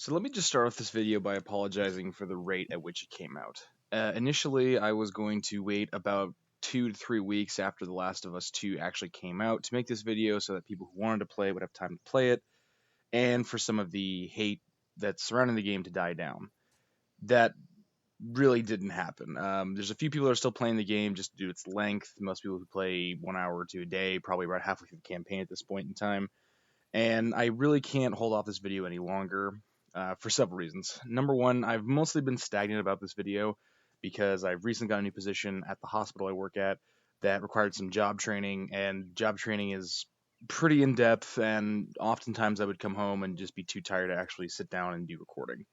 So let me just start off this video by apologizing for the rate at which it came out. Initially, I was going to wait about 2 to 3 weeks after The Last of Us 2 actually came out to make this video so that people who wanted to play it would have time to play it, and for some of the hate that's surrounding the game to die down. That really didn't happen. There's a few people that are still playing the game just due to its length. Most people who play 1 hour or two a day, probably about halfway through the campaign at this point in time. And I really can't hold off this video any longer for several reasons. Number one, I've mostly been stagnant about this video because I've recently got a new position at the hospital I work at that required some job training, and job training is pretty in depth, and oftentimes I would come home and just be too tired to actually sit down and do recording.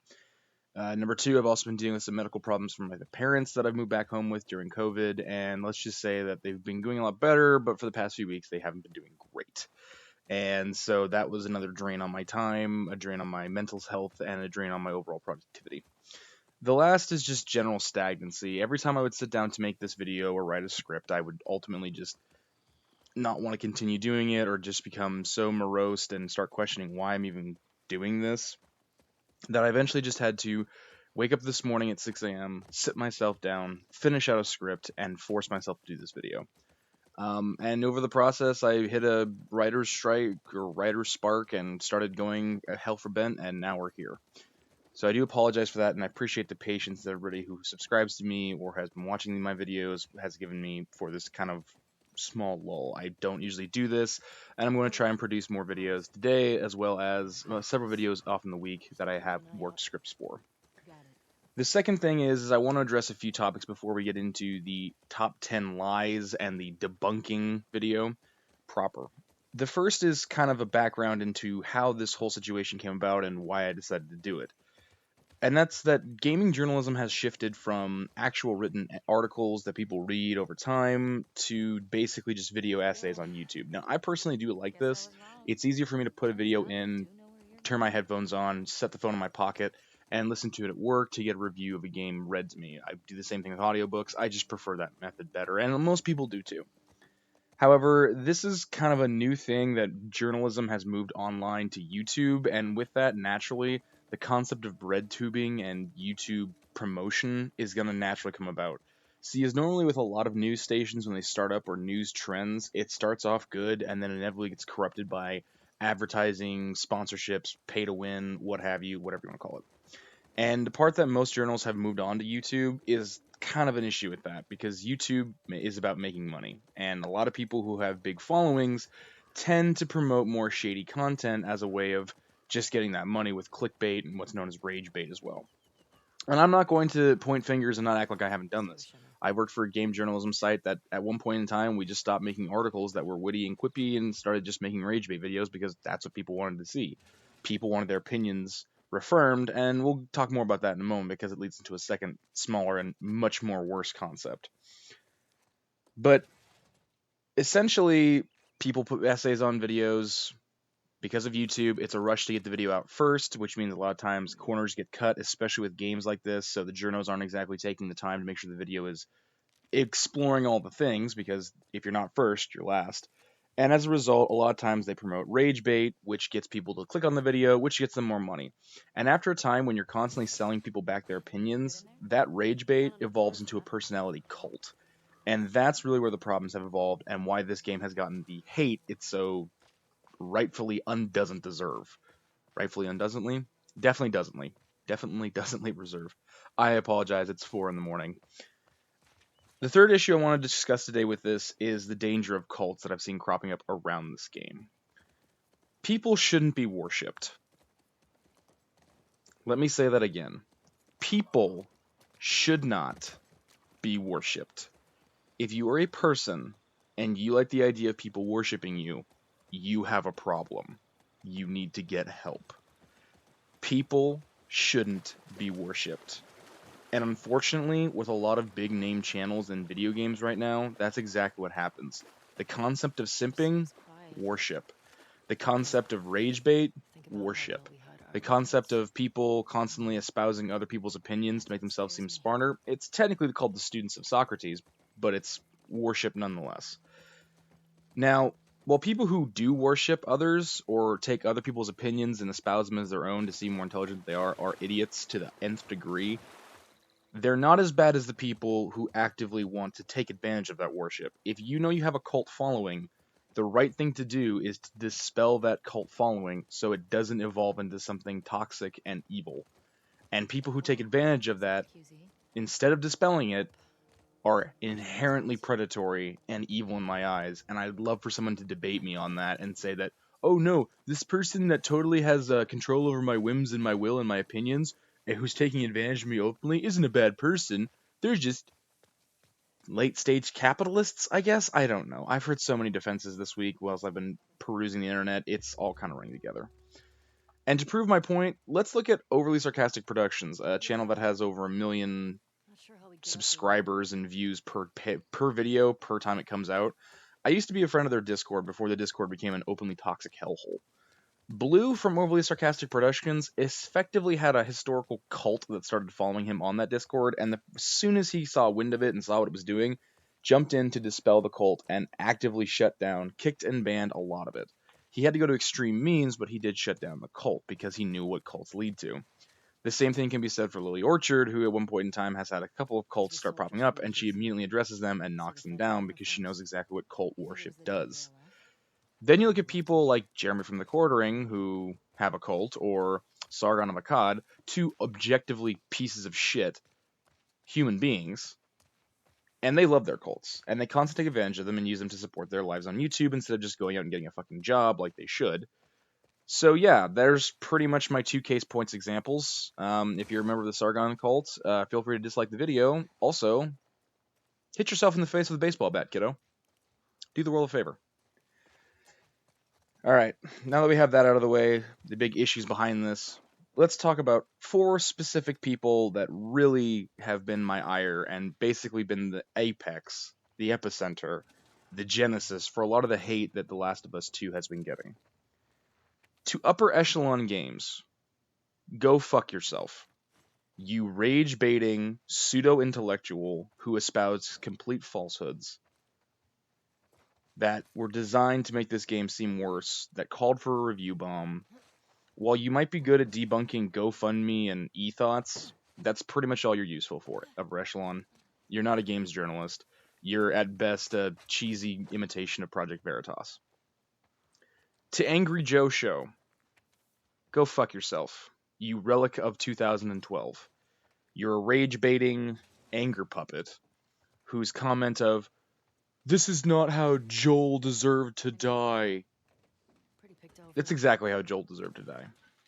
Number two, I've also been dealing with some medical problems from my parents that I've moved back home with during COVID, and let's just say that they've been doing a lot better, but for the past few weeks, they haven't been doing great. And so that was another drain on my time, a drain on my mental health, and a drain on my overall productivity. The last is just general stagnancy. Every time I would sit down to make this video or write a script, I would ultimately just not want to continue doing it or just become so morose and start questioning why I'm even doing this that I eventually just had to wake up this morning at 6 a.m., sit myself down, finish out a script, and force myself to do this video. And over the process, I hit a writer's strike or writer's spark and started going hell for bent, and now we're here. So I do apologize for that, and I appreciate the patience that everybody who subscribes to me or has been watching my videos has given me for this kind of small lull. I don't usually do this, and I'm going to try and produce more videos today, as well as several videos off in the week that I have worked scripts for. The second thing is I want to address a few topics before we get into the top 10 lies and the debunking video proper. The first is kind of a background into how this whole situation came about and why I decided to do it. And that's that gaming journalism has shifted from actual written articles that people read over time to basically just video essays on YouTube. Now, I personally do like this. It's easier for me to put a video in, turn my headphones on, set the phone in my pocket, and listen to it at work to get a review of a game read to me. I do the same thing with audiobooks. I just prefer that method better, and most people do too. However, this is kind of a new thing that journalism has moved online to YouTube, and with that, naturally, the concept of bread tubing and YouTube promotion is going to naturally come about. See, as normally with a lot of news stations when they start up or news trends, it starts off good and then inevitably gets corrupted by advertising, sponsorships, pay to win, what have you, whatever you want to call it. And the part that most journals have moved on to YouTube is kind of an issue with that because YouTube is about making money. And a lot of people who have big followings tend to promote more shady content as a way of just getting that money with clickbait and what's known as rage bait as well. And I'm not going to point fingers and not act like I haven't done this. I worked for a game journalism site that at one point in time we just stopped making articles that were witty and quippy and started just making rage bait videos because that's what people wanted to see. People wanted their opinions reaffirmed, and we'll talk more about that in a moment because it leads into a second, smaller, and much more worse concept. But essentially, people put essays on videos because of YouTube. It's a rush to get the video out first, which means a lot of times corners get cut, especially with games like this. So the journos aren't exactly taking the time to make sure the video is exploring all the things because if you're not first, you're last. And as a result, a lot of times they promote rage bait, which gets people to click on the video, which gets them more money. And after a time when you're constantly selling people back their opinions, that rage bait evolves into a personality cult. And that's really where the problems have evolved and why this game has gotten the hate it so rightfully undoesn't deserve. Rightfully undoesn'tly? Definitely doesn'tly. Definitely doesn'tly reserve. I apologize, it's 4 in the morning. The third issue I want to discuss today with this is the danger of cults that I've seen cropping up around this game. People shouldn't be worshipped. Let me say that again. People should not be worshipped. If you are a person and you like the idea of people worshiping you, you have a problem. You need to get help. People shouldn't be worshipped. And unfortunately, with a lot of big name channels in video games right now, that's exactly what happens. The concept of simping, worship. The concept of rage bait, worship. The concept of people constantly espousing other people's opinions to make themselves seem smarter, it's technically called the students of Socrates, but it's worship nonetheless. Now, While people who do worship others or take other people's opinions and espouse them as their own to seem more intelligent than they are idiots to the nth degree, they're not as bad as the people who actively want to take advantage of that worship. If you know you have a cult following, the right thing to do is to dispel that cult following so it doesn't evolve into something toxic and evil. And people who take advantage of that, instead of dispelling it, are inherently predatory and evil in my eyes. And I'd love for someone to debate me on that and say that, oh no, this person that totally has control over my whims and my will and my opinions, and who's taking advantage of me openly, isn't a bad person. They're just late stage capitalists, I guess. I don't know. I've heard so many defenses this week whilst I've been perusing the internet. It's all kind of running together. And to prove my point, let's look at Overly Sarcastic Productions, a channel that has over 1 million subscribers and views per video per time it comes out. I used to be a friend of their Discord before the Discord became an openly toxic hellhole. Blue from Overly Sarcastic Productions effectively had a historical cult that started following him on that Discord, and as soon as he saw wind of it and saw what it was doing, jumped in to dispel the cult and actively shut down, kicked and banned a lot of it. He had to go to extreme means, but he did shut down the cult because he knew what cults lead to. The same thing can be said for Lily Orchard, who at one point in time has had a couple of cults start popping up, and she immediately addresses them and knocks them down because she knows exactly what cult worship does. Then you look at people like Jeremy from the Quartering, who have a cult, or Sargon of Akkad, two objectively pieces of shit human beings, and they love their cults, and they constantly take advantage of them and use them to support their lives on YouTube instead of just going out and getting a fucking job like they should. So yeah, there's pretty much my two case points examples. If you're a member of the Sargon cult, feel free to dislike the video. Also, hit yourself in the face with a baseball bat, kiddo. Do the world a favor. Alright, now that we have that out of the way, the big issues behind this, let's talk about 4 specific people that really have been my ire and basically been the apex, the epicenter, the genesis for a lot of the hate that The Last of Us 2 has been getting. To upper echelon games, go fuck yourself. You rage baiting pseudo intellectual who espouses complete falsehoods that were designed to make this game seem worse, that called for a review bomb. While you might be good at debunking GoFundMe and e-thoughts, that's pretty much all you're useful for, upper echelon. You're not a games journalist. You're at best a cheesy imitation of Project Veritas. To Angry Joe Show, go fuck yourself, you relic of 2012. You're a rage-baiting anger puppet whose comment of, "This is not how Joel deserved to die." That's exactly how Joel deserved to die.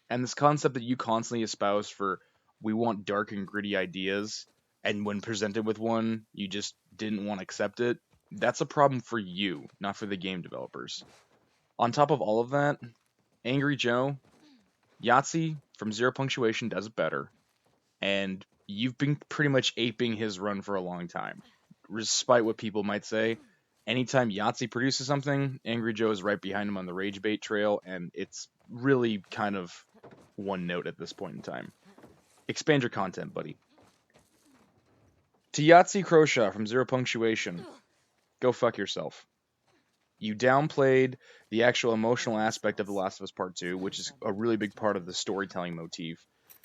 And this concept that you constantly espouse for, we want dark and gritty ideas, and when presented with one, you just didn't want to accept it, that's a problem for you, not for the game developers. On top of all of that, Angry Joe, Yahtzee from Zero Punctuation does it better, and you've been pretty much aping his run for a long time. Despite what people might say, anytime Yahtzee produces something, Angry Joe is right behind him on the rage bait trail, and it's really kind of one note at this point in time. Expand your content, buddy. To Yahtzee Croshaw from Zero Punctuation, go fuck yourself. You downplayed the actual emotional aspect of The Last of Us Part 2, which is a really big part of the storytelling motif.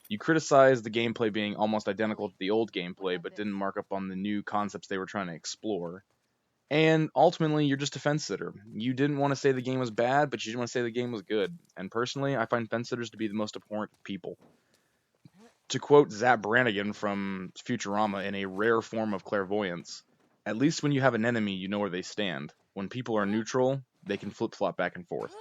You criticized the gameplay being almost identical to the old gameplay, but didn't mark up on the new concepts they were trying to explore. And ultimately, you're just a fence sitter. You didn't want to say the game was bad, but you didn't want to say the game was good. And personally, I find fence sitters to be the most abhorrent of people. To quote Zap Brannigan from Futurama in a rare form of clairvoyance, at least when you have an enemy, you know where they stand. When people are neutral, they can flip-flop back and forth.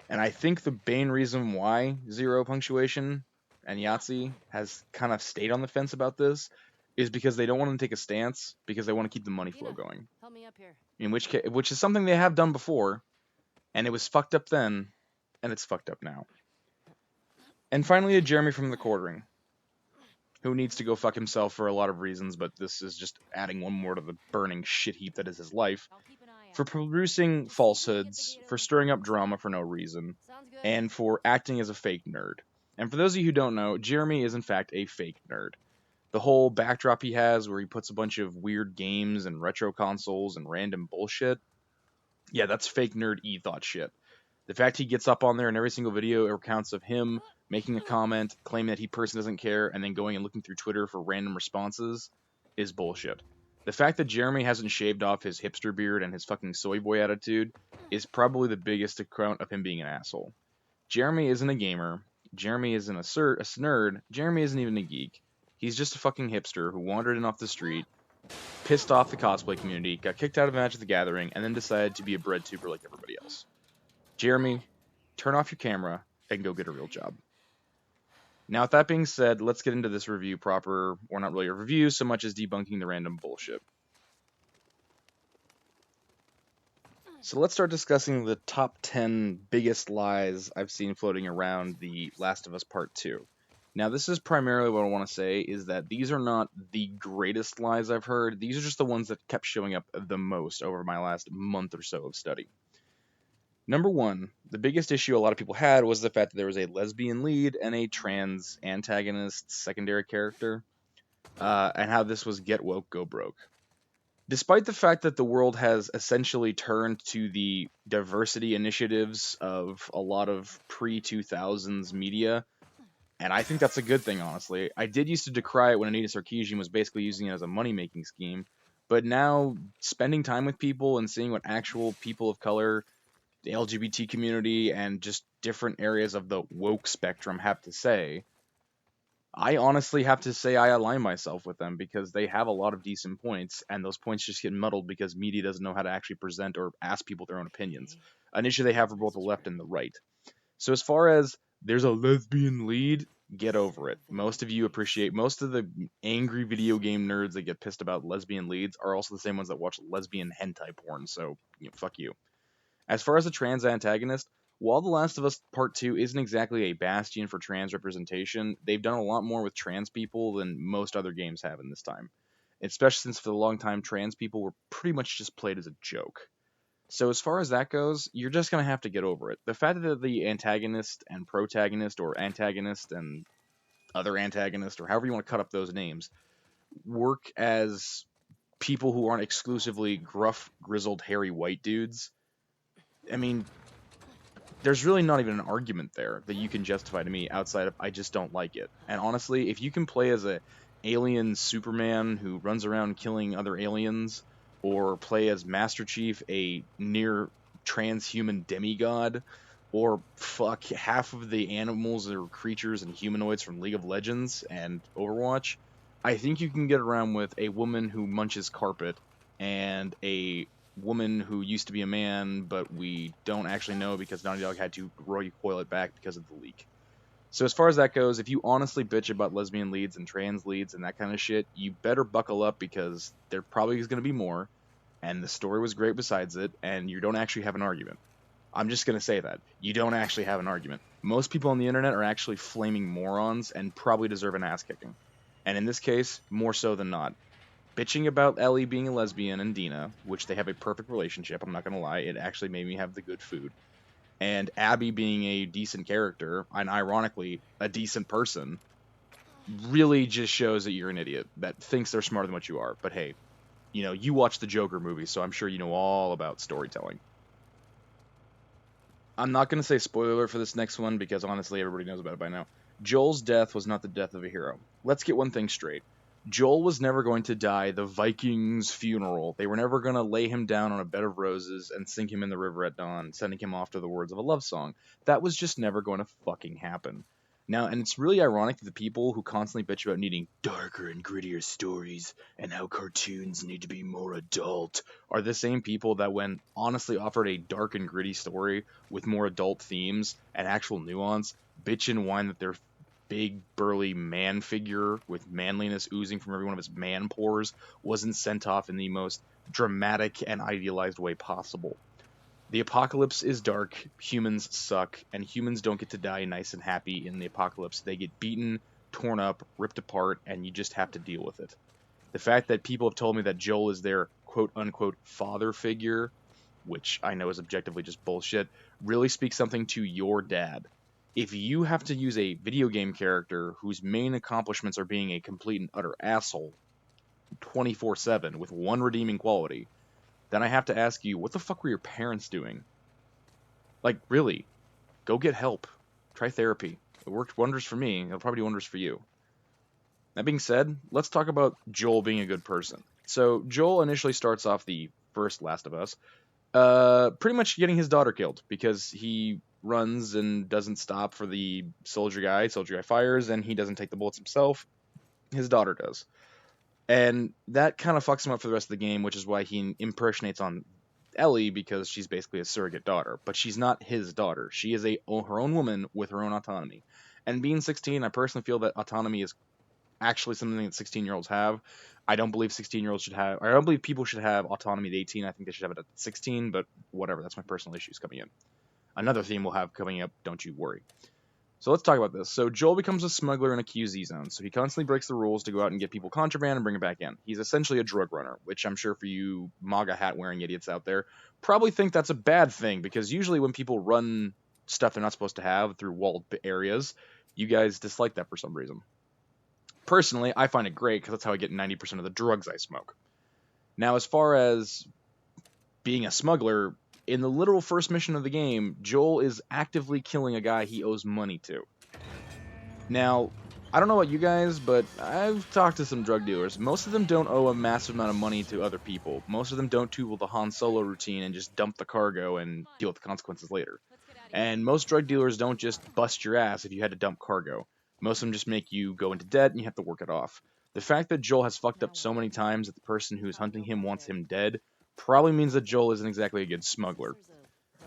And I think the main reason why Zero Punctuation and Yahtzee has kind of stayed on the fence about this is because they don't want to take a stance because they want to keep the money flow going. Help me up here. In which case, which is something they have done before, and it was fucked up then, and it's fucked up now. And finally, a Jeremy from the Quartering, who needs to go fuck himself for a lot of reasons, but this is just adding one more to the burning shit heap that is his life, for producing falsehoods, for stirring up drama for no reason, and for acting as a fake nerd. And for those of you who don't know, Jeremy is in fact a fake nerd. The whole backdrop he has where he puts a bunch of weird games and retro consoles and random bullshit, Yeah, that's fake nerd e-thought shit. The fact he gets up on there in every single video accounts of him making a comment, claiming that he person doesn't care, and then going and looking through Twitter for random responses is bullshit. The fact that Jeremy hasn't shaved off his hipster beard and his fucking soy boy attitude is probably the biggest account of him being an asshole. Jeremy isn't a gamer. Jeremy isn't a nerd. Jeremy isn't even a geek. He's just a fucking hipster who wandered in off the street, pissed off the cosplay community, got kicked out of Magic the Gathering, and then decided to be a bread tuber like everybody else. Jeremy, turn off your camera and go get a real job. Now, with that being said, let's get into this review proper, or not really a review so much as debunking the random bullshit. So let's start discussing the top 10 biggest lies I've seen floating around The Last of Us Part 2. Now, this is primarily what I want to say is that these are not the greatest lies I've heard. These are just the ones that kept showing up the most over my last month or so of study. Number one, the biggest issue a lot of people had was the fact that there was a lesbian lead and a trans antagonist secondary character, and how this was get woke, go broke. Despite the fact that the world has essentially turned to the diversity initiatives of a lot of pre 2000s media, and I think that's a good thing, honestly. I did used to decry it when Anita Sarkeesian was basically using it as a money making scheme, but now spending time with people and seeing what actual people of color, the LGBT community, and just different areas of the woke spectrum have to say, I honestly have to say I align myself with them because they have a lot of decent points, and those points just get muddled because media doesn't know how to actually present or ask people their own opinions. An issue they have for both the left and the right. So as far as there's a lesbian lead, get over it. Most of you appreciate, most of the angry video game nerds that get pissed about lesbian leads are also the same ones that watch lesbian hentai porn, so fuck you. As far as the trans antagonist, while The Last of Us Part 2 isn't exactly a bastion for trans representation, they've done a lot more with trans people than most other games have in this time. Especially since for a long time, trans people were pretty much just played as a joke. So as far as that goes, you're just going to have to get over it. The fact that the antagonist and protagonist, or antagonist and other antagonist, or however you want to cut up those names, work as people who aren't exclusively gruff, grizzled, hairy white dudes, I mean, there's really not even an argument there that you can justify to me outside of I just don't like it. And honestly, if you can play as a alien Superman who runs around killing other aliens, or play as Master Chief, a near transhuman demigod, or fuck half of the animals or creatures and humanoids from League of Legends and Overwatch, I think you can get around with a woman who munches carpet and a woman who used to be a man, but we don't actually know because Naughty Dog had to recoil it back because of the leak. So as far as that goes, if you honestly bitch about lesbian leads and trans leads and that kind of shit, you better buckle up because there probably is going to be more, and the story was great besides it, and you don't actually have an argument. I'm just going to say that. You don't actually have an argument. Most people on the internet are actually flaming morons and probably deserve an ass kicking. And in this case, more so than not. Bitching about Ellie being a lesbian and Dina, which they have a perfect relationship, I'm not going to lie, it actually made me have the good food. And Abby being a decent character, and ironically, a decent person, really just shows that you're an idiot that thinks they're smarter than what you are. But hey, you watch the Joker movie, so I'm sure you know all about storytelling. I'm not going to say spoiler alert for this next one because honestly, everybody knows about it by now. Joel's death was not the death of a hero. Let's get one thing straight. Joel was never going to die the Vikings' funeral. They were never going to lay him down on a bed of roses and sink him in the river at dawn, sending him off to the words of a love song. That was just never going to fucking happen. Now, and it's really ironic that the people who constantly bitch about needing darker and grittier stories and how cartoons need to be more adult are the same people that, when honestly offered a dark and gritty story with more adult themes and actual nuance, bitch and whine that their big burly man figure with manliness oozing from every one of his man pores wasn't sent off in the most dramatic and idealized way possible. The apocalypse is dark, humans suck, and humans don't get to die nice and happy in the apocalypse. They get beaten, torn up, ripped apart, and you just have to deal with it. The fact that people have told me that Joel is their quote unquote father figure, which I know is objectively just bullshit, really speaks something to your dad. If you have to use a video game character whose main accomplishments are being a complete and utter asshole 24/7 with one redeeming quality, then I have to ask you, what the fuck were your parents doing? Like, really, go get help. Try therapy. It worked wonders for me. It'll probably do wonders for you. That being said, let's talk about Joel being a good person. So Joel initially starts off the first Last of Us, pretty much getting his daughter killed because he runs and doesn't stop for the soldier guy. Soldier guy fires, and he doesn't take the bullets himself. His daughter does. And that kind of fucks him up for the rest of the game, which is why he impersonates on Ellie because she's basically a surrogate daughter, but she's not his daughter. She is her own woman with her own autonomy. And being 16, I personally feel that autonomy is actually something that 16-year-olds have. I don't believe 16-year-olds should have, I don't believe people should have autonomy at 18. I think they should have it at 16, but whatever. That's my personal issues coming in. Another theme we'll have coming up, don't you worry. So let's talk about this. So Joel becomes a smuggler in a QZ zone, so he constantly breaks the rules to go out and get people contraband and bring it back in. He's essentially a drug runner, which I'm sure for you MAGA hat wearing idiots out there probably think that's a bad thing, because usually when people run stuff they're not supposed to have through walled areas, you guys dislike that for some reason. Personally, I find it great because that's how I get 90% of the drugs I smoke. Now, as far as being a smuggler, in the literal first mission of the game, Joel is actively killing a guy he owes money to. Now, I don't know about you guys, but I've talked to some drug dealers. Most of them don't owe a massive amount of money to other people. Most of them don't do the Han Solo routine and just dump the cargo and deal with the consequences later. And most drug dealers don't just bust your ass if you had to dump cargo. Most of them just make you go into debt and you have to work it off. The fact that Joel has fucked up so many times that the person who's hunting him wants him dead probably means that Joel isn't exactly a good smuggler.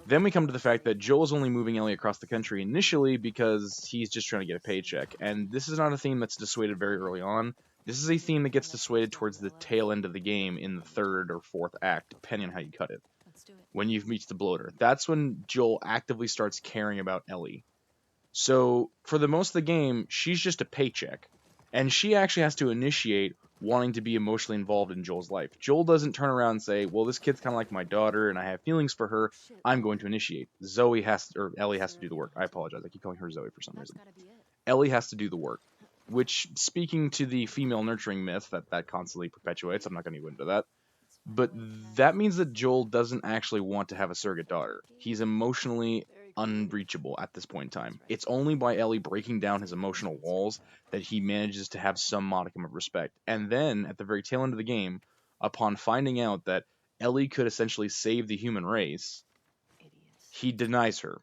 Then we come to the fact that Joel is only moving Ellie across the country initially because he's just trying to get a paycheck. And this is not a theme that's dissuaded very early on. This is a theme that gets dissuaded towards the tail end of the game in the third or fourth act, depending on how you cut it. When you've reached the bloater. That's when Joel actively starts caring about Ellie. So, for the most of the game, she's just a paycheck. And she actually has to initiate wanting to be emotionally involved in Joel's life. Joel doesn't turn around and say, well, this kid's kind of like my daughter and I have feelings for her. I'm going to initiate. Ellie has to do the work. I apologize. I keep calling her Zoe for some reason. Ellie has to do the work. Which, speaking to the female nurturing myth that constantly perpetuates, I'm not going to go into that. But that means that Joel doesn't actually want to have a surrogate daughter. He's emotionally unreachable at this point in time. It's only by Ellie breaking down his emotional walls that he manages to have some modicum of respect. And then, at the very tail end of the game, upon finding out that Ellie could essentially save the human race, he denies her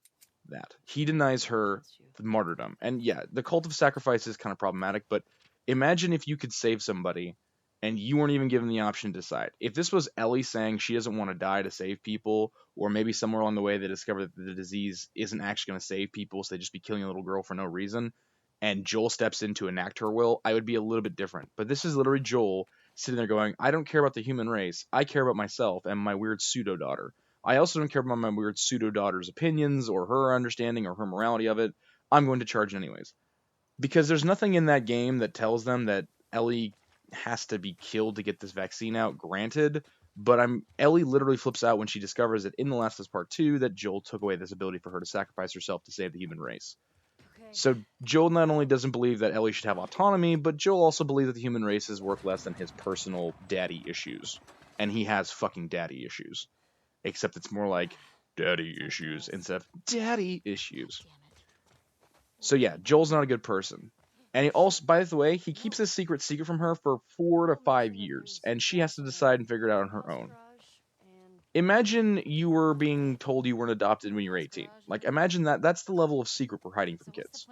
that. He denies her the martyrdom. And yeah, the cult of sacrifice is kind of problematic, but imagine if you could save somebody and you weren't even given the option to decide. If this was Ellie saying she doesn't want to die to save people, or maybe somewhere along the way they discover that the disease isn't actually going to save people, so they just be killing a little girl for no reason, and Joel steps in to enact her will, I would be a little bit different. But this is literally Joel sitting there going, I don't care about the human race. I care about myself and my weird pseudo-daughter. I also don't care about my weird pseudo-daughter's opinions or her understanding or her morality of it. I'm going to charge anyways. Because there's nothing in that game that tells them that Ellie has to be killed to get this vaccine out, granted, but Ellie literally flips out when she discovers that in The Last of Us Part 2 that Joel took away this ability for her to sacrifice herself to save the human race. So Joel not only doesn't believe that Ellie should have autonomy, but Joel also believes that the human race is worth less than his personal daddy issues. And he has fucking daddy issues. Except it's more like daddy issues instead of daddy issues. So yeah, Joel's not a good person. And he also, by the way, he keeps his secret from her for 4 to 5 years, and she has to decide and figure it out on her own. Imagine you were being told you weren't adopted when you were 18. Like, imagine that's the level of secret we're hiding from kids.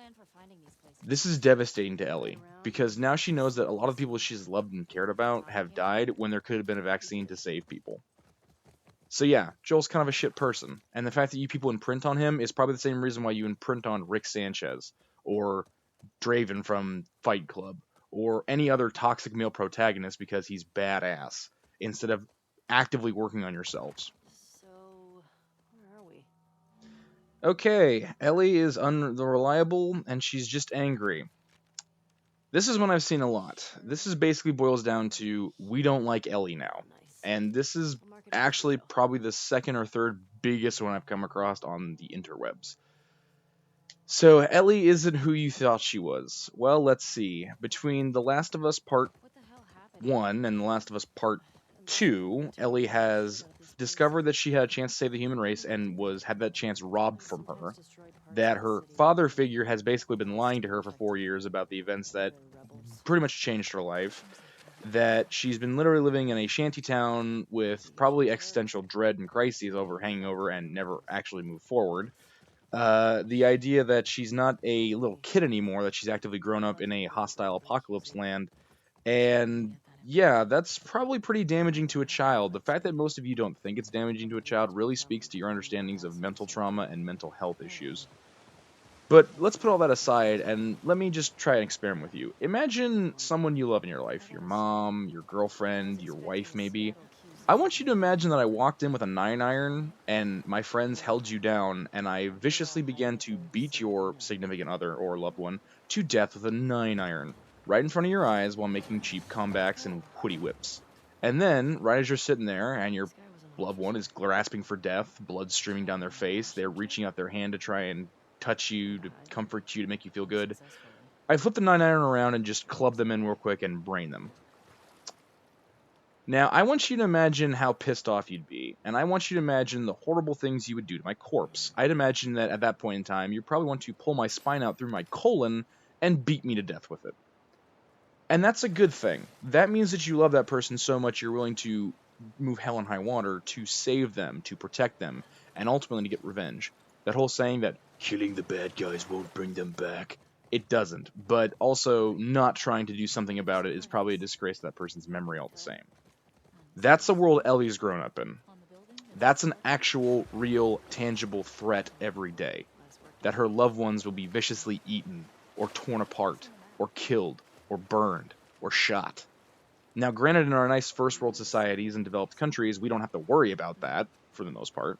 This is devastating to Ellie, because now she knows that a lot of people she's loved and cared about have died when there could have been a vaccine to save people. So yeah, Joel's kind of a shit person, and the fact that you people imprint on him is probably the same reason why you imprint on Rick Sanchez, or Draven from Fight Club, or any other toxic male protagonist because he's badass, instead of actively working on yourselves. So, where are we? Okay, Ellie is unreliable, and she's just angry. This is one I've seen a lot. This is basically boils down to, we don't like Ellie now. And this is actually probably the second or third biggest one I've come across on the interwebs. So, Ellie isn't who you thought she was. Well, let's see. Between The Last of Us Part 1 and The Last of Us Part 2, Ellie has discovered that she had a chance to save the human race and had that chance robbed from her. That her father figure has basically been lying to her for 4 years about the events that pretty much changed her life. That she's been literally living in a shanty town with probably existential dread and crises hanging over and never actually move forward. The idea that she's not a little kid anymore, that she's actively grown up in a hostile apocalypse land, and yeah, that's probably pretty damaging to a child. The fact that most of you don't think it's damaging to a child really speaks to your understandings of mental trauma and mental health issues. But let's put all that aside and let me just try and experiment with you. Imagine someone you love in your life, your mom, your girlfriend, your wife, maybe. I want you to imagine that I walked in with a 9 iron and my friends held you down and I viciously began to beat your significant other or loved one to death with a 9 iron right in front of your eyes while making cheap comebacks and witty whips. And then, right as you're sitting there and your loved one is grasping for death, blood streaming down their face, they're reaching out their hand to try and touch you, to comfort you, to make you feel good. I flip the 9 iron around and just club them in real quick and brain them. Now, I want you to imagine how pissed off you'd be, and I want you to imagine the horrible things you would do to my corpse. I'd imagine that at that point in time, you'd probably want to pull my spine out through my colon and beat me to death with it. And that's a good thing. That means that you love that person so much you're willing to move hell and high water to save them, to protect them, and ultimately to get revenge. That whole saying that killing the bad guys won't bring them back. It doesn't, but also not trying to do something about it is probably a disgrace to that person's memory all the same. That's the world Ellie's grown up in. That's an actual, real, tangible threat every day. That her loved ones will be viciously eaten, or torn apart, or killed, or burned, or shot. Now, granted, in our nice first world societies and developed countries, we don't have to worry about that, for the most part.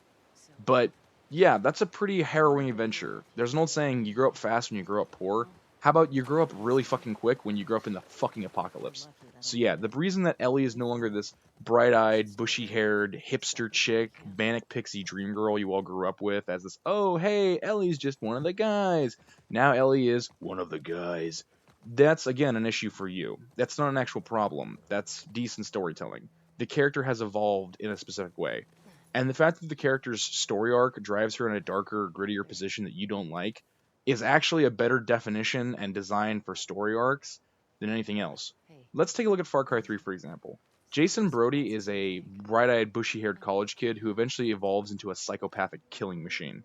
But yeah, that's a pretty harrowing adventure. There's an old saying, you grow up fast when you grow up poor. How about you grow up really fucking quick when you grow up in the fucking apocalypse? So yeah, the reason that Ellie is no longer this bright-eyed, bushy-haired, hipster chick, manic pixie dream girl you all grew up with as this, oh hey, Ellie's just one of the guys. Now Ellie is one of the guys. That's again an issue for you. That's not an actual problem. That's decent storytelling. The character has evolved in a specific way. And the fact that the character's story arc drives her in a darker, grittier position that you don't like is actually a better definition and design for story arcs than anything else. Let's take a look at Far Cry 3, for example. Jason Brody is a bright eyed, bushy haired college kid who eventually evolves into a psychopathic killing machine.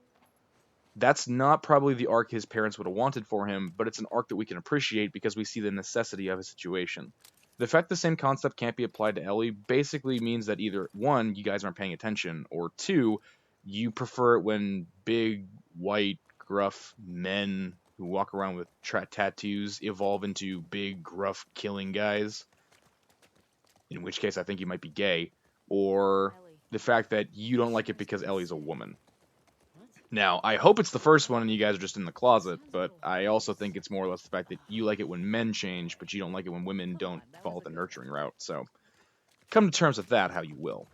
That's not probably the arc his parents would have wanted for him, but it's an arc that we can appreciate because we see the necessity of his situation. The fact the same concept can't be applied to Ellie basically means that either one, you guys aren't paying attention, or two, you prefer it when big, white, gruff men who walk around with tattoos evolve into big, gruff, killing guys. In which case, I think you might be gay, or the fact that you don't like it because Ellie's a woman. Now, I hope it's the first one and you guys are just in the closet, but I also think it's more or less the fact that you like it when men change, but you don't like it when women don't follow the nurturing route. So, come to terms with that how you will.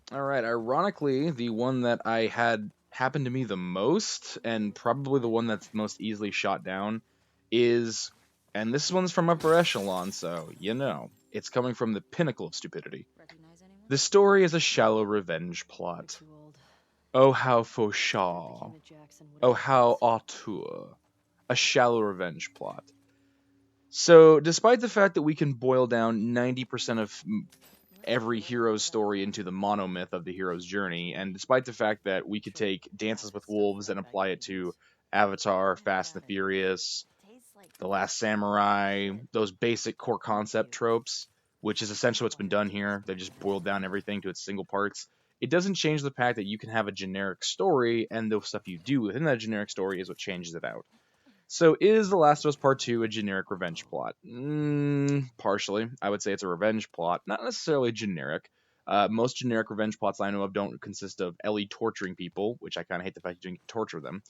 Alright, ironically, the one that I had happen to me the most, and probably the one that's most easily shot down, is, and this one's from upper echelon, so you know, it's coming from the pinnacle of stupidity. The story is a shallow revenge plot. Oh, how fauchard. Oh, how auteur. A shallow revenge plot. So, despite the fact that we can boil down 90% of every hero's story into the monomyth of the hero's journey, and despite the fact that we could take Dances with Wolves and apply it to Avatar, Fast and the Furious, The Last Samurai, those basic core concept tropes, which is essentially what's been done here. They've just boiled down everything to its single parts. It doesn't change the fact that you can have a generic story, and the stuff you do within that generic story is what changes it out. So is The Last of Us Part 2 a generic revenge plot? Partially. I would say it's a revenge plot, not necessarily generic. Most generic revenge plots I know of don't consist of Ellie torturing people, which I kind of hate the fact you didn't torture them.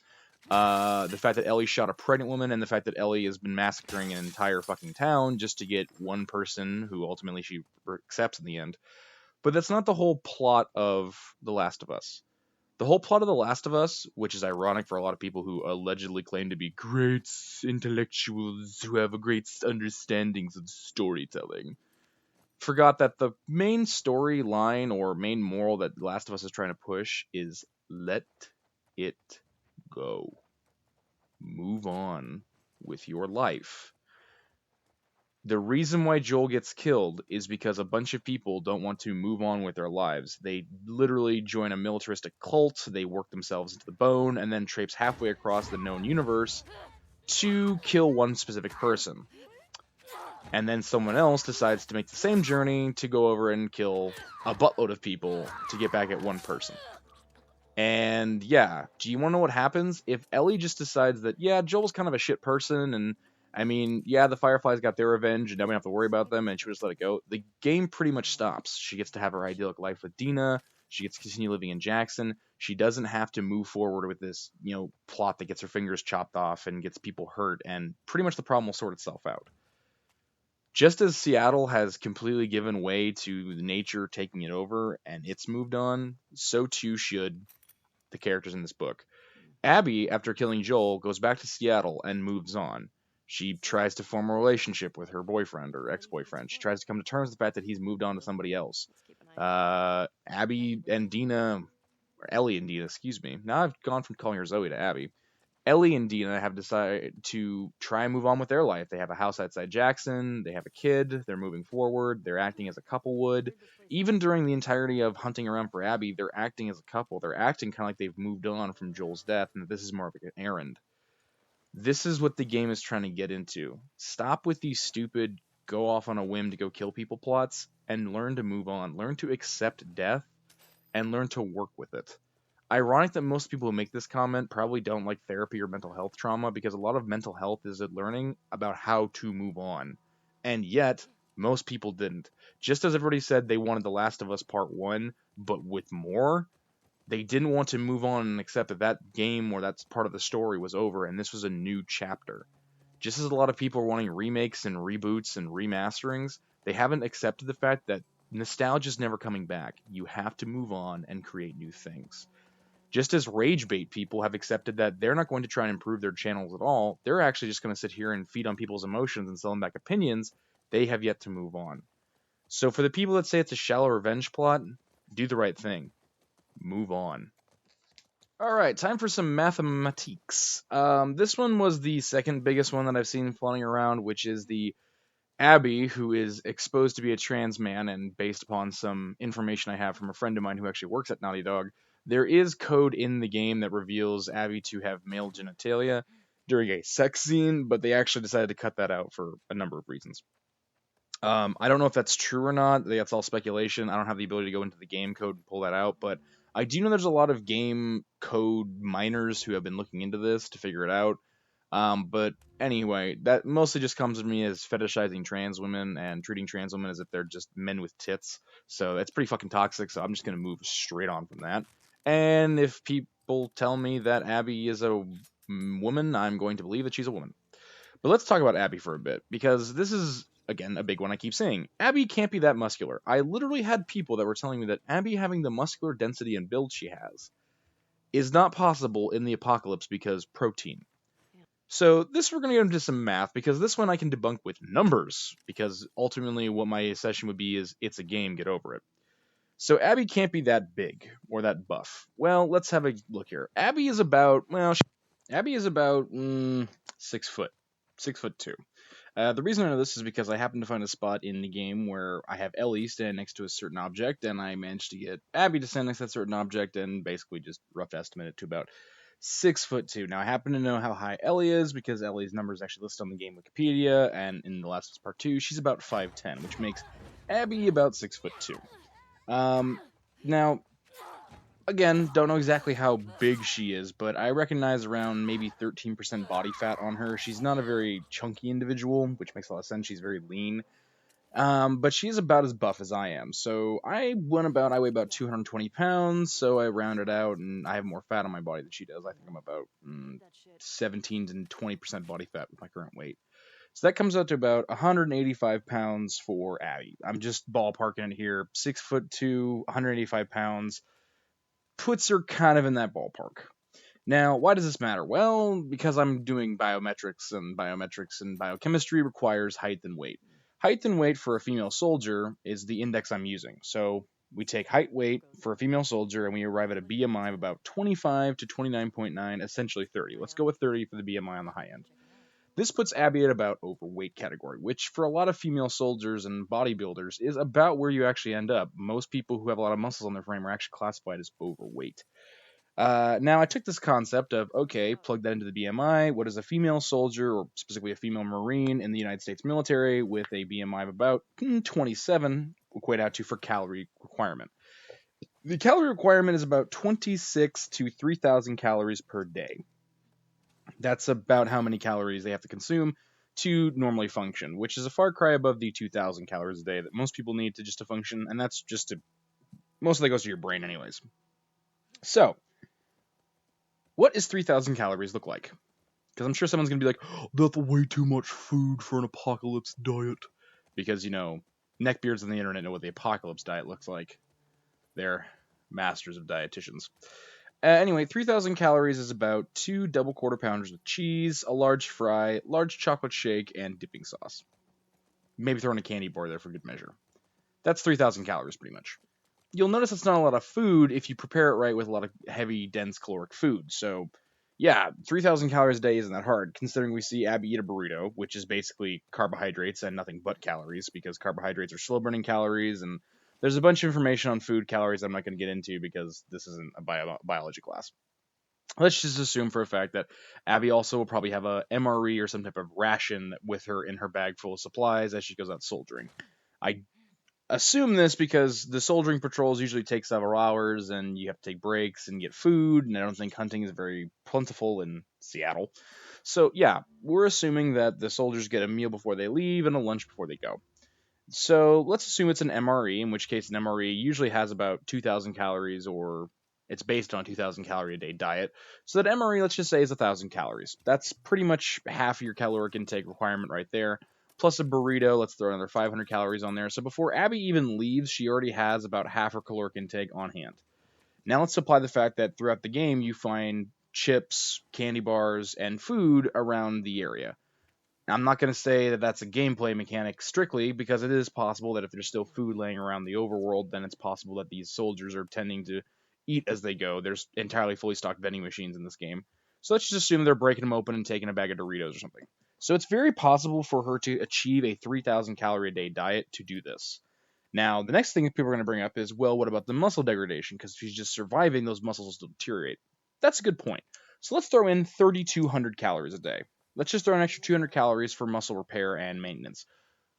The fact that Ellie shot a pregnant woman, and the fact that Ellie has been massacring an entire fucking town just to get one person who ultimately she accepts in the end. But that's not the whole plot of The Last of Us. The whole plot of The Last of Us, which is ironic for a lot of people who allegedly claim to be great intellectuals who have great understandings of storytelling. forgot that the main storyline or main moral that The Last of Us is trying to push is let it go. Move on with your life. The reason why Joel gets killed is because a bunch of people don't want to move on with their lives. They literally join a militaristic cult, they work themselves into the bone, and then traipse halfway across the known universe to kill one specific person. And then someone else decides to make the same journey to go over and kill a buttload of people to get back at one person. And yeah, do you want to know what happens if Ellie just decides that, yeah, Joel's kind of a shit person, and I mean, yeah, the Fireflies got their revenge, and now we don't have to worry about them, and she just let it go? The game pretty much stops. She gets to have her idyllic life with Dina. She gets to continue living in Jackson. She doesn't have to move forward with this, plot that gets her fingers chopped off and gets people hurt, and pretty much the problem will sort itself out. Just as Seattle has completely given way to nature taking it over and it's moved on, so too should the characters in this book. Abby, after killing Joel, goes back to Seattle and moves on. She tries to form a relationship with her boyfriend or ex boyfriend. She tries to come to terms with the fact that he's moved on to somebody else. Abby and Dina, or Ellie and Dina, excuse me. Now I've gone from calling her Zoe to Abby. Ellie and Dina have decided to try and move on with their life. They have a house outside Jackson. They have a kid. They're moving forward. They're acting as a couple would. Even during the entirety of hunting around for Abby, they're acting as a couple. They're acting kind of like they've moved on from Joel's death and that this is more of an errand. This is what the game is trying to get into. Stop with these stupid go off on a whim to go kill people plots and learn to move on. Learn to accept death and learn to work with it. Ironic that most people who make this comment probably don't like therapy or mental health trauma because a lot of mental health is learning about how to move on. And yet, most people didn't. Just as everybody said they wanted The Last of Us Part 1, but with more, they didn't want to move on and accept that that game or that part of the story was over and this was a new chapter. Just as a lot of people are wanting remakes and reboots and remasterings, they haven't accepted the fact that nostalgia is never coming back. You have to move on and create new things. Just as rage bait people have accepted that they're not going to try and improve their channels at all, they're actually just going to sit here and feed on people's emotions and sell them back opinions, they have yet to move on. So for the people that say it's a shallow revenge plot, do the right thing. Move on. All right, time for some mathematiques. This one was the second biggest one that I've seen floating around, which is the Abby, who is exposed to be a trans man, and based upon some information I have from a friend of mine who actually works at Naughty Dog, there is code in the game that reveals Abby to have male genitalia during a sex scene, but they actually decided to cut that out for a number of reasons. I don't know if that's true or not. That's all speculation. I don't have the ability to go into the game code and pull that out, but I do know there's a lot of game code miners who have been looking into this to figure it out. But anyway, that mostly just comes to me as fetishizing trans women and treating trans women as if they're just men with tits. So that's pretty fucking toxic. So I'm just gonna move straight on from that. And if people tell me that Abby is a woman, I'm going to believe that she's a woman. But let's talk about Abby for a bit, because this is, again, a big one I keep saying. Abby can't be that muscular. I literally had people that were telling me that Abby having the muscular density and build she has is not possible in the apocalypse because protein. So this we're going to get into some math, because this one I can debunk with numbers, because ultimately what my session would be is it's a game, get over it. So Abby can't be that big or that buff. Well, let's have a look here. Abby is about 6 foot, 6'2". The reason I know this is because I happened to find a spot in the game where I have Ellie stand next to a certain object, and I managed to get Abby to stand next to that certain object, and basically just rough estimate it to about 6'2". Now I happen to know how high Ellie is because Ellie's number is actually listed on the game Wikipedia, and in The Last of Us Part 2, she's about 5'10", which makes Abby about 6'2". Um, Now, again, don't know exactly how big she is, but I recognize around maybe 13% body fat on her. She's not a very chunky individual, which makes a lot of sense. She's very lean. But she's about as buff as I am. So I weigh about 220 pounds, so I rounded out, and I have more fat on my body than she does. I think I'm about 17 to 20% body fat with my current weight. So that comes out to about 185 pounds for Abby. I'm just ballparking it here. 6'2", 185 pounds puts her kind of in that ballpark. Now, why does this matter? Well, because I'm doing biometrics and biochemistry requires height and weight. Height and weight for a female soldier is the index I'm using. So we take height, weight for a female soldier, and we arrive at a BMI of about 25 to 29.9, essentially 30. Let's go with 30 for the BMI on the high end. This puts Abby at about overweight category, which for a lot of female soldiers and bodybuilders is about where you actually end up. Most people who have a lot of muscles on their frame are actually classified as overweight. Now, I took this concept of, okay, plug that into the BMI. What is a female soldier, or specifically a female Marine in the United States military, with a BMI of about 27 equate out to for calorie requirement? The calorie requirement is about 26 to 3,000 calories per day. That's about how many calories they have to consume to normally function, which is a far cry above the 2,000 calories a day that most people need to just to function, and that's just to most of that goes to your brain anyways. So, what is 3,000 calories look like? Because I'm sure someone's gonna be like, oh, that's way too much food for an apocalypse diet. Because neckbeards on the internet know what the apocalypse diet looks like. They're masters of dietitians. Anyway, 3,000 calories is about 2 double quarter pounders with cheese, a large fry, large chocolate shake, and dipping sauce. Maybe throw in a candy bar there for good measure. That's 3,000 calories pretty much. You'll notice it's not a lot of food if you prepare it right with a lot of heavy, dense caloric food. So, yeah, 3,000 calories a day isn't that hard, considering we see Abby eat a burrito, which is basically carbohydrates and nothing but calories, because carbohydrates are slow burning calories, and there's a bunch of information on food calories I'm not going to get into because this isn't a biology class. Let's just assume for a fact that Abby also will probably have a MRE or some type of ration with her in her bag full of supplies as she goes out soldiering. I assume this because the soldiering patrols usually take several hours and you have to take breaks and get food, and I don't think hunting is very plentiful in Seattle. So, yeah, we're assuming that the soldiers get a meal before they leave and a lunch before they go. So, let's assume it's an MRE, in which case an MRE usually has about 2,000 calories, or it's based on a 2,000 calorie a day diet. So, that MRE, let's just say, is 1,000 calories. That's pretty much half your caloric intake requirement right there plus a burrito. Let's throw another 500 calories on there. So before Abby even leaves, she already has about half her caloric intake on hand. Now let's apply the fact that throughout the game you find chips, candy bars, and food around the area. Now, I'm not going to say that that's a gameplay mechanic strictly, because it is possible that if there's still food laying around the overworld, then it's possible that these soldiers are tending to eat as they go. There's entirely fully stocked vending machines in this game. So let's just assume they're breaking them open and taking a bag of Doritos or something. So it's very possible for her to achieve a 3,000 calorie a day diet to do this. Now, the next thing that people are going to bring up is, well, what about the muscle degradation? Because if she's just surviving, those muscles will still deteriorate. That's a good point. So let's throw in 3,200 calories a day. Let's just throw an extra 200 calories for muscle repair and maintenance.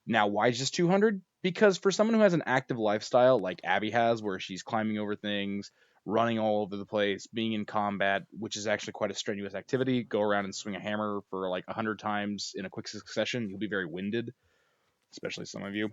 Now, why just 200? Because for someone who has an active lifestyle like Abby has, where she's climbing over things, running all over the place, being in combat, which is actually quite a strenuous activity, go around and swing a hammer for like 100 times in a quick succession, you'll be very winded, especially some of you.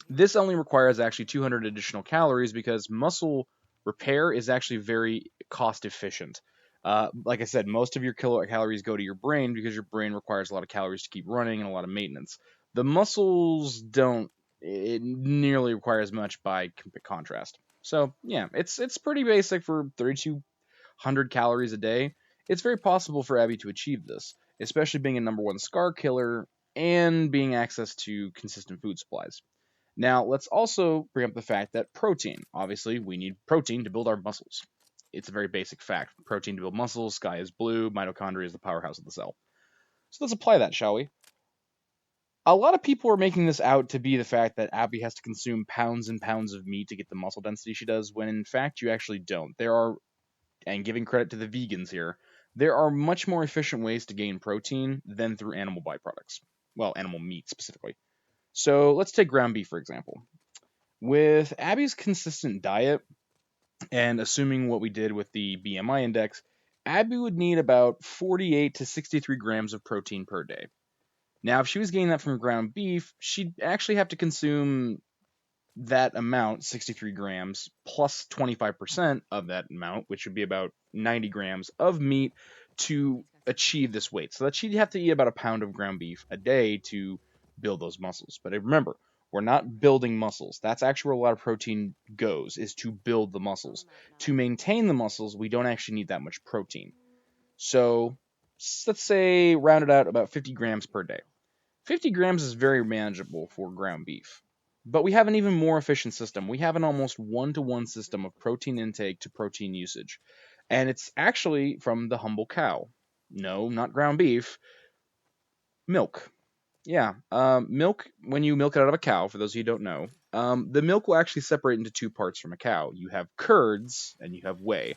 This only requires actually 200 additional calories because muscle repair is actually very cost efficient. Like I said, most of your calories go to your brain because your brain requires a lot of calories to keep running and a lot of maintenance. The muscles don't. It nearly require as much by contrast. So yeah, it's pretty basic for 3,200 calories a day. It's very possible for Abby to achieve this, especially being a number one scar killer and being access to consistent food supplies. Now, let's also bring up the fact that protein. Obviously, we need protein to build our muscles. It's a very basic fact. Protein to build muscles, sky is blue, mitochondria is the powerhouse of the cell. So let's apply that, shall we? A lot of people are making this out to be the fact that Abby has to consume pounds and pounds of meat to get the muscle density she does, when in fact you actually don't. There are, and giving credit to the vegans here, there are much more efficient ways to gain protein than through animal byproducts. Well, animal meat specifically. So let's take ground beef, for example. With Abby's consistent diet, and assuming what we did with the BMI index, Abby would need about 48 to 63 grams of protein per day. Now, if she was getting that from ground beef, she'd actually have to consume that amount, 63 grams, plus 25% of that amount, which would be about 90 grams of meat to achieve this weight. So that she'd have to eat about a pound of ground beef a day to build those muscles. But remember, we're not building muscles. That's actually where a lot of protein goes, is to build the muscles. To maintain the muscles, we don't actually need that much protein. So let's say round it out about 50 grams per day. 50 grams is very manageable for ground beef. But we have an even more efficient system. We have an almost one-to-one system of protein intake to protein usage. And it's actually from the humble cow. No, not ground beef, milk. Yeah, milk, when you milk it out of a cow, for those of you who don't know, the milk will actually separate into two parts from a cow. You have curds and you have whey.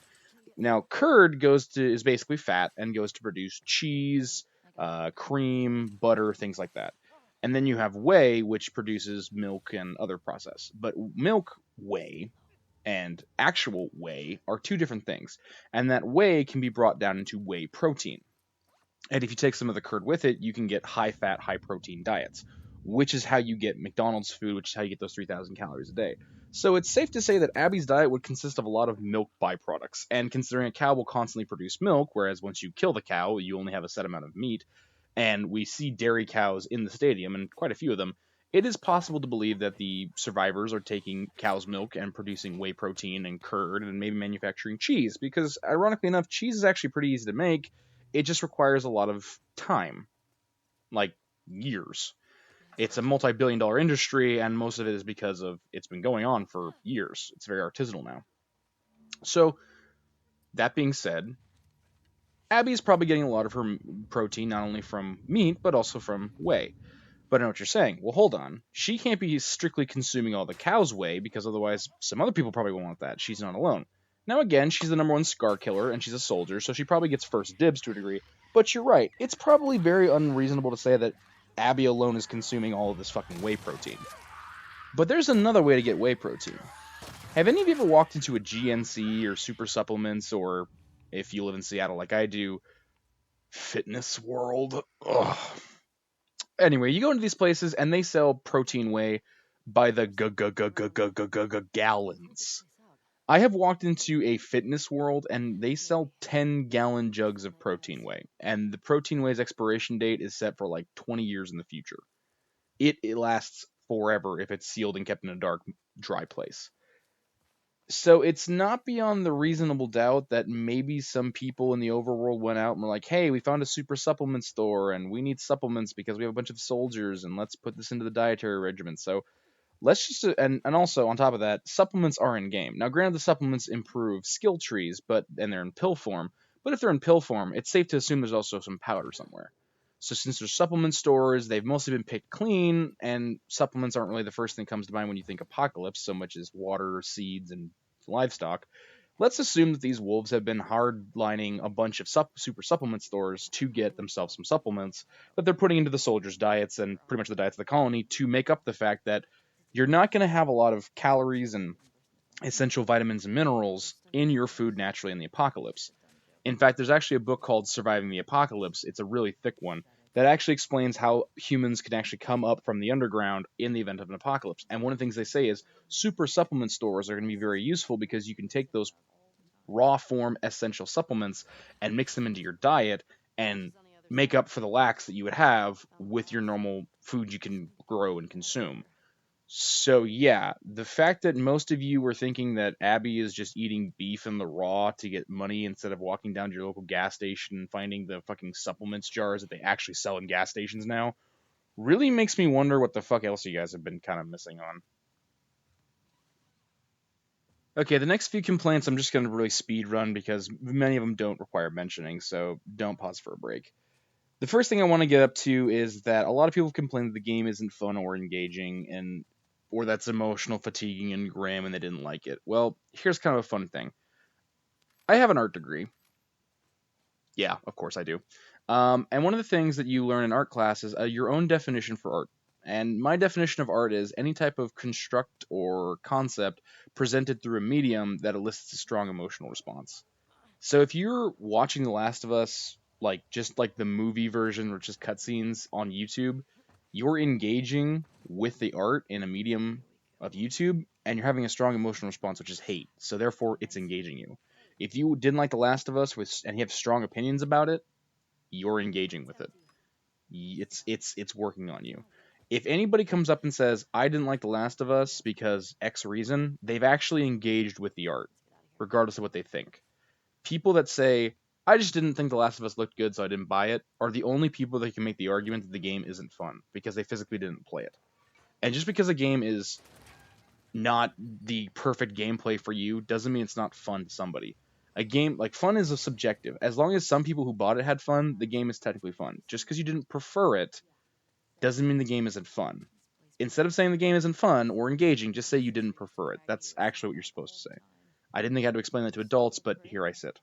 Now, curd is basically fat and goes to produce cheese, cream, butter, things like that. And then you have whey, which produces milk and other process. But milk whey and actual whey are two different things. And that whey can be brought down into whey protein. And if you take some of the curd with it, you can get high fat, high protein diets, which is how you get McDonald's food, which is how you get those 3,000 calories a day. So it's safe to say that Abby's diet would consist of a lot of milk byproducts. And considering a cow will constantly produce milk, whereas once you kill the cow, you only have a set amount of meat, and we see dairy cows in the stadium, and quite a few of them, it is possible to believe that the survivors are taking cow's milk and producing whey protein and curd and maybe manufacturing cheese, because ironically enough, cheese is actually pretty easy to make. It just requires a lot of time, like years. It's a multi-billion dollar industry, and most of it is because of it's been going on for years. It's very artisanal now. So, that being said, Abby's probably getting a lot of her protein not only from meat, but also from whey. But I know what you're saying. Well, hold on. She can't be strictly consuming all the cow's whey because otherwise some other people probably won't want that. She's not alone. Now, again, she's the number one scar killer and she's a soldier, so she probably gets first dibs to a degree. But you're right. It's probably very unreasonable to say that Abby alone is consuming all of this fucking whey protein. But there's another way to get whey protein. Have any of you ever walked into a GNC or Super Supplements, or if you live in Seattle like I do, Fitness World? Ugh. Anyway, you go into these places and they sell protein whey by the gallons. I have walked into a Fitness World and they sell 10-gallon jugs of protein whey, and the protein whey's expiration date is set for like 20 years in the future. It lasts forever if it's sealed and kept in a dark, dry place. So it's not beyond the reasonable doubt that maybe some people in the overworld went out and were like, hey, we found a super supplement store and we need supplements because we have a bunch of soldiers and let's put this into the dietary regimen. So let's just and also on top of that, supplements are in game. Now, granted, the supplements improve skill trees, and they're in pill form. But if they're in pill form, it's safe to assume there's also some powder somewhere. So since there's supplement stores, they've mostly been picked clean, and supplements aren't really the first thing that comes to mind when you think apocalypse, so much as water, seeds, and livestock. Let's assume that these wolves have been hardlining a bunch of super supplement stores to get themselves some supplements that they're putting into the soldiers' diets and pretty much the diets of the colony to make up the fact that you're not going to have a lot of calories and essential vitamins and minerals in your food naturally in the apocalypse. In fact, there's actually a book called Surviving the Apocalypse. It's a really thick one that actually explains how humans can actually come up from the underground in the event of an apocalypse. And one of the things they say is super supplement stores are going to be very useful because you can take those raw form essential supplements and mix them into your diet and make up for the lacks that you would have with your normal food you can grow and consume. So yeah, the fact that most of you were thinking that Abby is just eating beef in the raw to get money instead of walking down to your local gas station and finding the fucking supplements jars that they actually sell in gas stations now really makes me wonder what the fuck else you guys have been kind of missing on. Okay, the next few complaints I'm just going to really speed run because many of them don't require mentioning, so don't pause for a break. The first thing I want to get up to is that a lot of people complain that the game isn't fun or engaging, and or that's emotional, fatiguing, and grim, and they didn't like it. Well, here's kind of a fun thing. I have an art degree. Yeah, of course I do. And one of the things that you learn in art class is your own definition for art. And my definition of art is any type of construct or concept presented through a medium that elicits a strong emotional response. So if you're watching The Last of Us, like just like the movie version, which is cutscenes on YouTube, you're engaging with the art in a medium of YouTube, and you're having a strong emotional response, which is hate. So therefore, it's engaging you. If you didn't like The Last of Us and you have strong opinions about it, you're engaging with it. It's working on you. If anybody comes up and says I didn't like The Last of Us because X reason, they've actually engaged with the art, regardless of what they think. People that say I just didn't think The Last of Us looked good, so I didn't buy it, are the only people that can make the argument that the game isn't fun because they physically didn't play it. And just because a game is not the perfect gameplay for you doesn't mean it's not fun to somebody. A game like fun is a subjective. As long as some people who bought it had fun, the game is technically fun. Just because you didn't prefer it doesn't mean the game isn't fun. Instead of saying the game isn't fun or engaging, just say you didn't prefer it. That's actually what you're supposed to say. I didn't think I had to explain that to adults, but here I sit.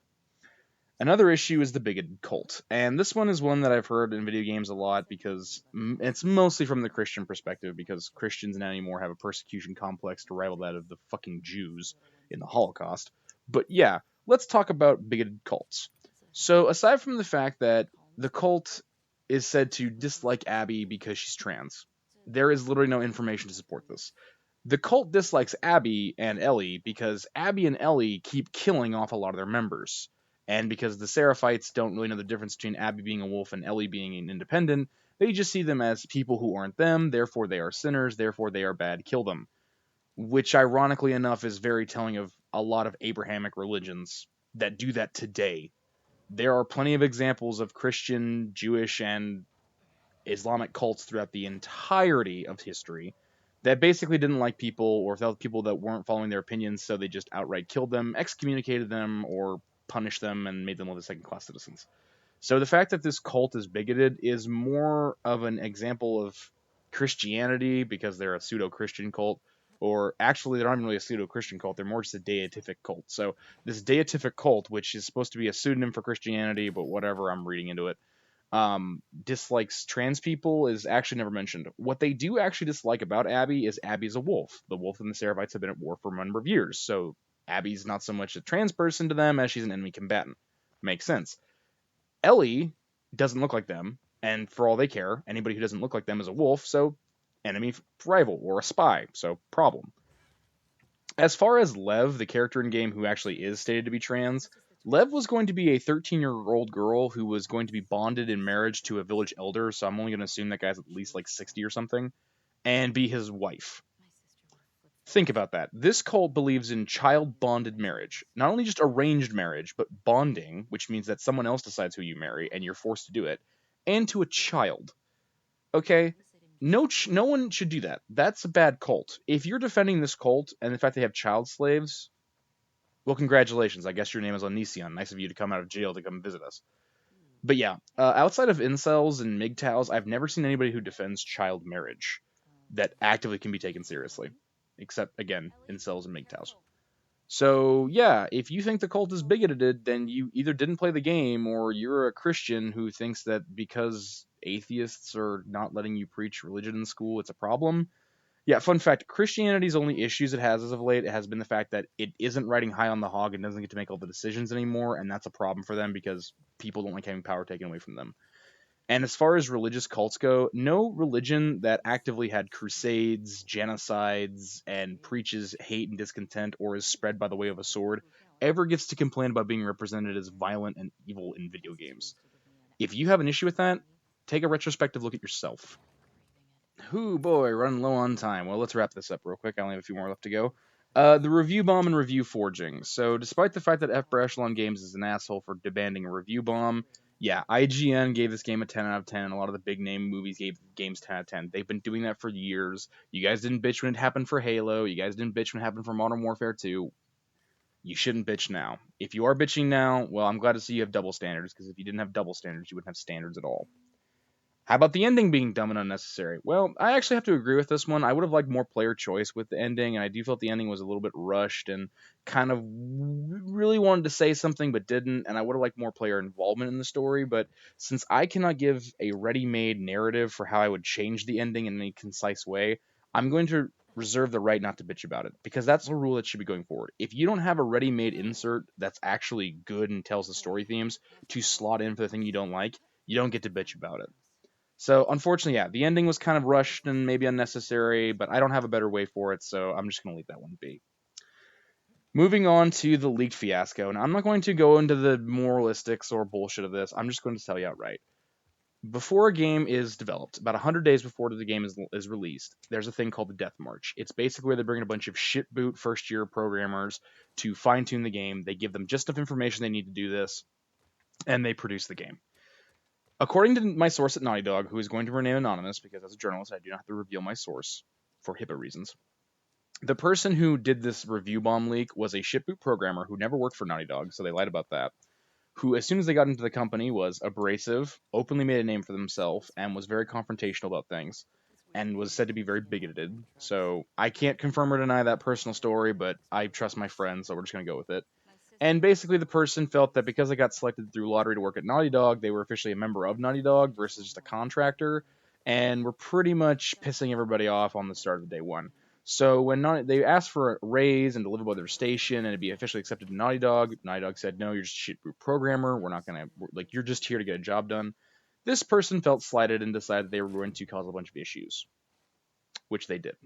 Another issue is the bigoted cult, and this one is one that I've heard in video games a lot because it's mostly from the Christian perspective because Christians now anymore have a persecution complex to rival that of the fucking Jews in the Holocaust. But yeah, let's talk about bigoted cults. So aside from the fact that the cult is said to dislike Abby because she's trans, there is literally no information to support this. The cult dislikes Abby and Ellie because Abby and Ellie keep killing off a lot of their members. And because the Seraphites don't really know the difference between Abby being a wolf and Ellie being an independent, they just see them as people who aren't them, therefore they are sinners, therefore they are bad, kill them. Which, ironically enough, is very telling of a lot of Abrahamic religions that do that today. There are plenty of examples of Christian, Jewish, and Islamic cults throughout the entirety of history that basically didn't like people or felt people that weren't following their opinions, so they just outright killed them, excommunicated them, or punished them and made them live as second class citizens. So the fact that this cult is bigoted is more of an example of Christianity because they're a pseudo Christian cult, or actually, they're not even really a pseudo Christian cult, they're more just a deific cult. So this deific cult, which is supposed to be a pseudonym for Christianity, but whatever, I'm reading into it, dislikes trans people is actually never mentioned. What they do actually dislike about Abby is Abby's a wolf. The wolf and the Seraphites have been at war for a number of years, so Abby's not so much a trans person to them as she's an enemy combatant. Makes sense. Ellie doesn't look like them, and for all they care, anybody who doesn't look like them is a wolf, so enemy rival or a spy, so problem. As far as Lev, the character in game who actually is stated to be trans, Lev was going to be a 13-year-old girl who was going to be bonded in marriage to a village elder, so I'm only going to assume that guy's at least like 60 or something, and be his wife. Think about that. This cult believes in child bonded marriage. Not only just arranged marriage, but bonding, which means that someone else decides who you marry and you're forced to do it, and to a child. Okay? No one should do that. That's a bad cult. If you're defending this cult and the fact they have child slaves, well, congratulations. I guess your name is Onision. Nice of you to come out of jail to come visit us. But yeah, outside of incels and MGTOWs, I've never seen anybody who defends child marriage that actively can be taken seriously. Except, again, incels and MGTOWs. So, yeah, if you think the cult is bigoted, then you either didn't play the game or you're a Christian who thinks that because atheists are not letting you preach religion in school, it's a problem. Yeah, fun fact, Christianity's only issues it has as of late has been the fact that it isn't riding high on the hog and doesn't get to make all the decisions anymore, and that's a problem for them because people don't like having power taken away from them. And as far as religious cults go, no religion that actively had crusades, genocides, and preaches hate and discontent or is spread by the way of a sword ever gets to complain about being represented as violent and evil in video games. If you have an issue with that, take a retrospective look at yourself. Whoo boy, running low on time. Well, let's wrap this up real quick. I only have a few more left to go. The review bomb and review forging. So, despite the fact that Upper Echelon Games is an asshole for demanding a review bomb, yeah, IGN gave this game a 10 out of 10. A lot of the big name movies gave games 10 out of 10. They've been doing that for years. You guys didn't bitch when it happened for Halo. You guys didn't bitch when it happened for Modern Warfare 2. You shouldn't bitch now. If you are bitching now, well, I'm glad to see you have double standards, because if you didn't have double standards, you wouldn't have standards at all. How about the ending being dumb and unnecessary? Well, I actually have to agree with this one. I would have liked more player choice with the ending, and I do feel the ending was a little bit rushed and kind of really wanted to say something but didn't, and I would have liked more player involvement in the story. But since I cannot give a ready made narrative for how I would change the ending in any concise way, I'm going to reserve the right not to bitch about it, because that's a rule that should be going forward. If you don't have a ready made insert that's actually good and tells the story themes to slot in for the thing you don't like, you don't get to bitch about it. So unfortunately, yeah, the ending was kind of rushed and maybe unnecessary, but I don't have a better way for it, so I'm just gonna leave that one be. Moving on to the leaked fiasco, and I'm not going to go into the moralistics or bullshit of this. I'm just going to tell you outright. Before a game is developed, about 100 days before the game is released, there's a thing called the Death March. It's basically where they bring in a bunch of shitboot first year programmers to fine tune the game. They give them just enough information they need to do this, and they produced the game. According to my source at Naughty Dog, who is going to remain anonymous because as a journalist I do not have to reveal my source for HIPAA reasons, the person who did this review bomb leak was a shipboot programmer who never worked for Naughty Dog, so they lied about that. Who, as soon as they got into the company, was abrasive, openly made a name for themselves, and was very confrontational about things, and was said to be very bigoted. So I can't confirm or deny that personal story, but I trust my friends, so we're just gonna go with it. And basically, the person felt that because they got selected through lottery to work at Naughty Dog, they were officially a member of Naughty Dog versus just a contractor, and were pretty much pissing everybody off on the start of day one. So when they asked for a raise and to live above their station and to be officially accepted to Naughty Dog said, "No, you're just a shit group programmer. We're not gonna like you're just here to get a job done." This person felt slighted and decided they were going to cause a bunch of issues, which they did.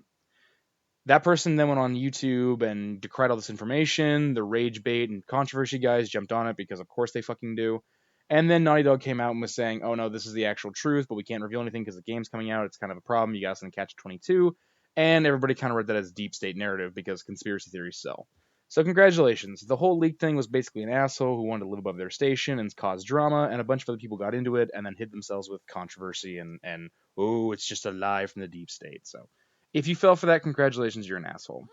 That person then went on YouTube and decried all this information. The rage bait and controversy guys jumped on it because, of course, they fucking do. And then Naughty Dog came out and was saying, "Oh no, this is the actual truth, but we can't reveal anything because the game's coming out. It's kind of a problem. You guys can catch 22." And everybody kind of read that as deep state narrative because conspiracy theories sell. So congratulations. The whole leak thing was basically an asshole who wanted to live above their station and cause drama, and a bunch of other people got into it and then hid themselves with controversy and oh, it's just a lie from the deep state. So if you fell for that, congratulations, you're an asshole.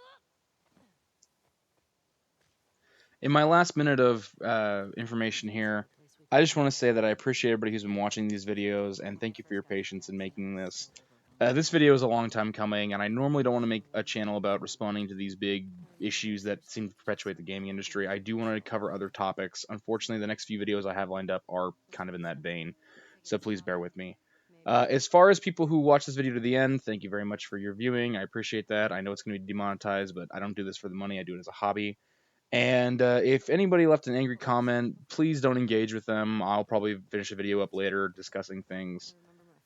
In my last minute of information here, I just want to say that I appreciate everybody who's been watching these videos, and thank you for your patience in making this. This video is a long time coming, and I normally don't want to make a channel about responding to these big issues that seem to perpetuate the gaming industry. I do want to cover other topics. Unfortunately, the next few videos I have lined up are kind of in that vein, so please bear with me. As far as people who watch this video to the end, thank you very much for your viewing. I appreciate that. I know it's going to be demonetized, but I don't do this for the money. I do it as a hobby. And if anybody left an angry comment, please don't engage with them. I'll probably finish a video up later discussing things.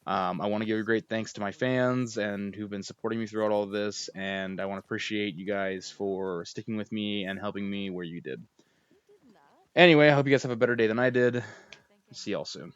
I want to give a great thanks to my fans and who've been supporting me throughout all of this, and I want to appreciate you guys for sticking with me and helping me where you did. Anyway, I hope you guys have a better day than I did. See y'all soon.